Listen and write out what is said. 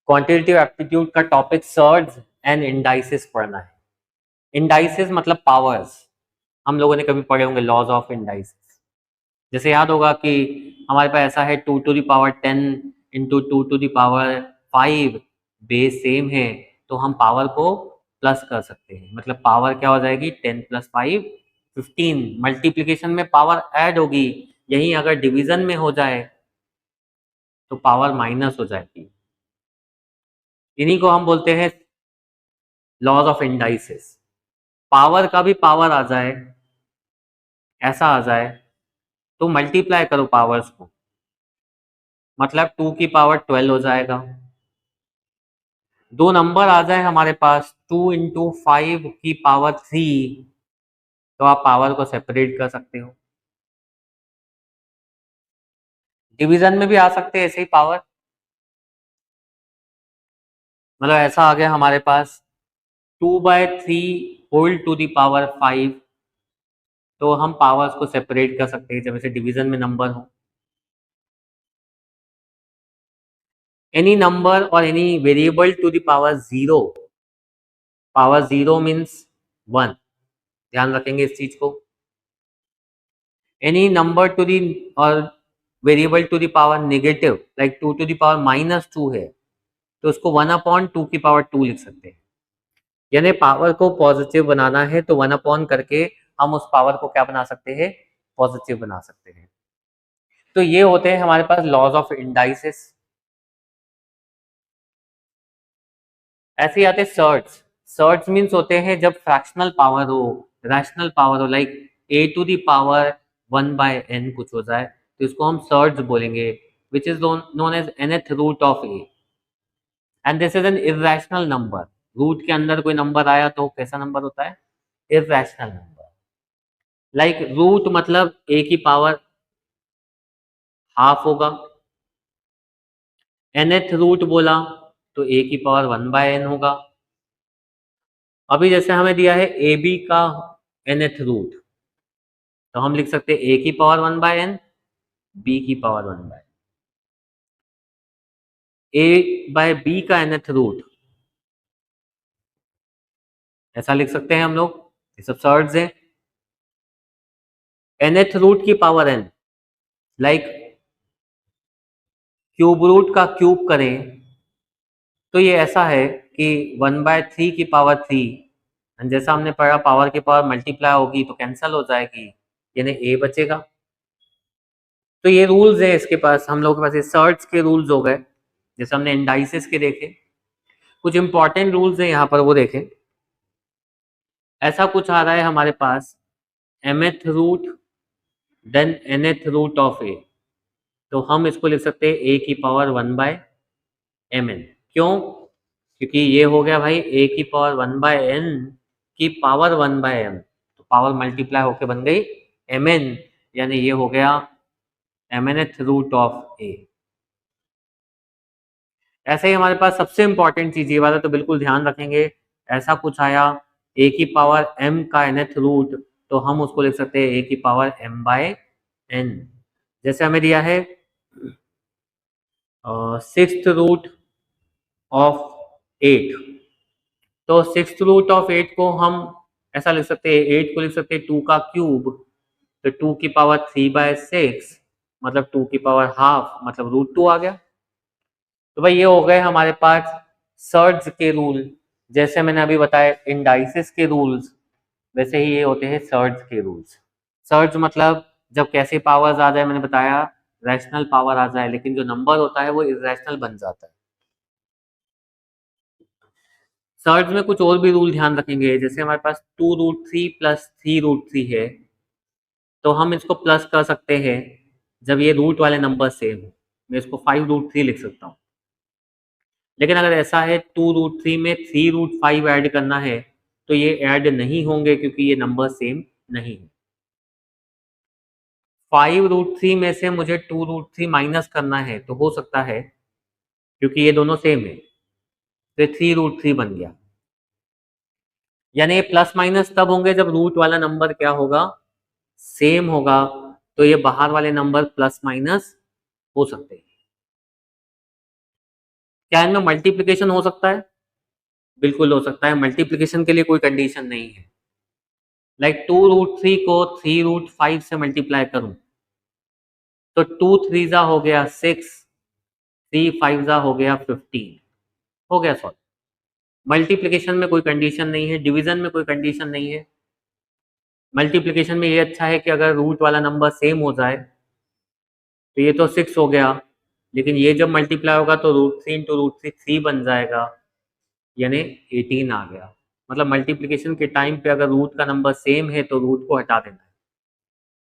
Quantitative aptitude का topic surge and indices पढ़ना है। इंडाइसिस मतलब पावर्स, हम लोगों ने कभी पढ़े होंगे लॉज ऑफ इंडाइसिस। जैसे याद होगा कि हमारे पास ऐसा है 2 to the power 10 into 2 to the power 5, base same है तो हम पावर को प्लस कर सकते हैं। मतलब पावर क्या हो जाएगी 10 + 5 15। मल्टीप्लिकेशन में पावर ऐड होगी, यही अगर डिवीजन में हो जाए तो पावर माइनस हो जाएगी। इन्हीं को हम बोलते हैं लॉज ऑफ इंडाइसिस। पावर का भी पावर आ जाए, ऐसा आ जाए तो मल्टीप्लाई करो पावर्स को, मतलब 2 की पावर 12 हो जाएगा। दो नंबर आ जाए हमारे पास 2 × 5 की पावर 3, तो आप पावर को सेपरेट कर सकते हो। डिवीजन में भी आ सकते हैं ऐसे ही पावर, मतलब ऐसा आ गया हमारे पास 2/3 होल टू दी पावर 5, तो हम पावर्स को सेपरेट कर सकते हैं जब ऐसे डिवीजन में नंबर हो। एनी नंबर और any variable to the power 0, power 0 means 1, ध्यान रखेंगे इस चीज को। एनी नंबर टू दी और variable to the power negative, like 2 to the power -2 है तो उसको 1/2 की पावर 2 लिख सकते हैं। यानी पावर को पॉजिटिव बनाना है तो 1/ करके हम उस पावर को क्या बना सकते हैं, पॉजिटिव बना सकते हैं। तो ये होते हैं हमारे पास लॉज ऑफ इंडाइसिस। ऐसे ही आते हैं सर्ट्स। सर्ट्स मीन्स होते हैं जब फ्रैक्शनल पावर हो, रैशनल पावर हो, लाइक a⁴ 1/n कुछ हो जाए तो इसको हम सर्ट्स बोलेंगे, which is known as nth root of a, and this is an irrational number. Root के अंदर कोई नंबर आया तो कैसा नंबर होता है, इरेशनल नंबर। लाइक रूट मतलब a की पावर हाफ होगा, nth रूट बोला तो a की पावर 1/n होगा। अभी जैसे हमें दिया है ab का nth रूट, तो हम लिख सकते हैं a की पावर 1/n, b की पावर 1/n। a/b का nth रूट ऐसा लिख सकते हैं हम लोग, ये सब सर्ट्स हैं। nth रूट की power n, like cube root का क्यूब करें तो ये ऐसा है कि 1/3 की पावर 3, जैसा हमने पढ़ा पावर की पावर मल्टीप्लाई होगी तो कैंसिल हो जाएगी, यानी a बचेगा। तो ये रूल्स है इसके पास, हम लोगों के पास ये सर्ट्स के रूल्स हो गए, जैसे हमने इंडाइसिस के देखे। कुछ इंपॉर्टेंट रूल्स हैं यहाँ पर, वो देखें। ऐसा कुछ आ रहा है हमारे पास mth root then nth root of a, तो हम इसको लिख सकते हैं a की पावर 1/mn। क्यों? क्योंकि ये हो गया भाई a की पावर 1/n की पावर 1/m, तो पावर मल्टीप्लाई होके बन गई mn, यानी ये हो गया mnth रूट ऑफ a। ऐसे ही हमारे पास सबसे इंपॉर्टेंट चीज ये वाला तो बिल्कुल ध्यान रखेंगे, ऐसा कुछ आया a की पावर m का nth रूट, तो हम उसको लिख सकते हैं a की पावर m/n। जैसे हमें दिया है 6th रूट ऑफ 8, तो 6th रूट ऑफ 8 को हम ऐसा लिख सकते हैं, 8 को लिख सकते हैं 2 का क्यूब, तो 2 की पावर 3/6 मतलब 2 की पावर हाफ, मतलब √2 आ गया। तो भाई ये हो गए हमारे पास सर्ट्स के रूल। जैसे मैंने अभी बताया इंडाइसिस के रूल्स, वैसे ही ये होते हैं सर्ट्स के रूल्स। सर्ट्स मतलब जब कैसे पावर्स आ जाए, मैंने बताया रैशनल पावर आ जाए, लेकिन जो नंबर होता है वो इरेशनल बन जाता है। सर्ट्स में कुछ और भी रूल ध्यान रखेंगे, जैसे हमारे पास 2√3 + 3√3 है, तो हम इसको प्लस कर सकते हैं जब ये रूट वाले नंबर सेम हो। मैं इसको 5√3 लिख सकता हूँ। लेकिन अगर ऐसा है 2√3 में 3√5 ऐड करना है तो ये ऐड नहीं होंगे क्योंकि ये नंबर सेम नहीं है। 5√3 में से मुझे 2√3 माइनस करना है तो हो सकता है, क्योंकि ये दोनों सेम है, तो 3√3 बन गया। यानी ये प्लस माइनस तब होंगे जब रूट वाला नंबर क्या होगा, सेम होगा, तो ये बाहर वाले नंबर प्लस माइनस हो सकते हैं। क्या इनमें मल्टीप्लिकेशन हो सकता है? बिल्कुल हो सकता है, मल्टीप्लिकेशन के लिए कोई कंडीशन नहीं है। लाइक 2√3 को 3√5 से मल्टीप्लाई करूं तो 2 3 हो गया 6, 3 5 हो गया 15, हो गया सॉल्व। मल्टीप्लिकेशन में कोई कंडीशन नहीं है, डिवीजन में कोई कंडीशन नहीं है। मल्टीप्लिकेशन में ये अच्छा है कि अगर रूट वाला नंबर सेम हो जाए, तो ये तो 6 हो गया, लेकिन ये जब मल्टीप्लाई होगा तो √3 × 3 बन जाएगा, यानी 18 आ गया। मतलब मल्टीप्लिकेशन के टाइम पे अगर रूट का नंबर सेम है तो रूट को हटा देना है।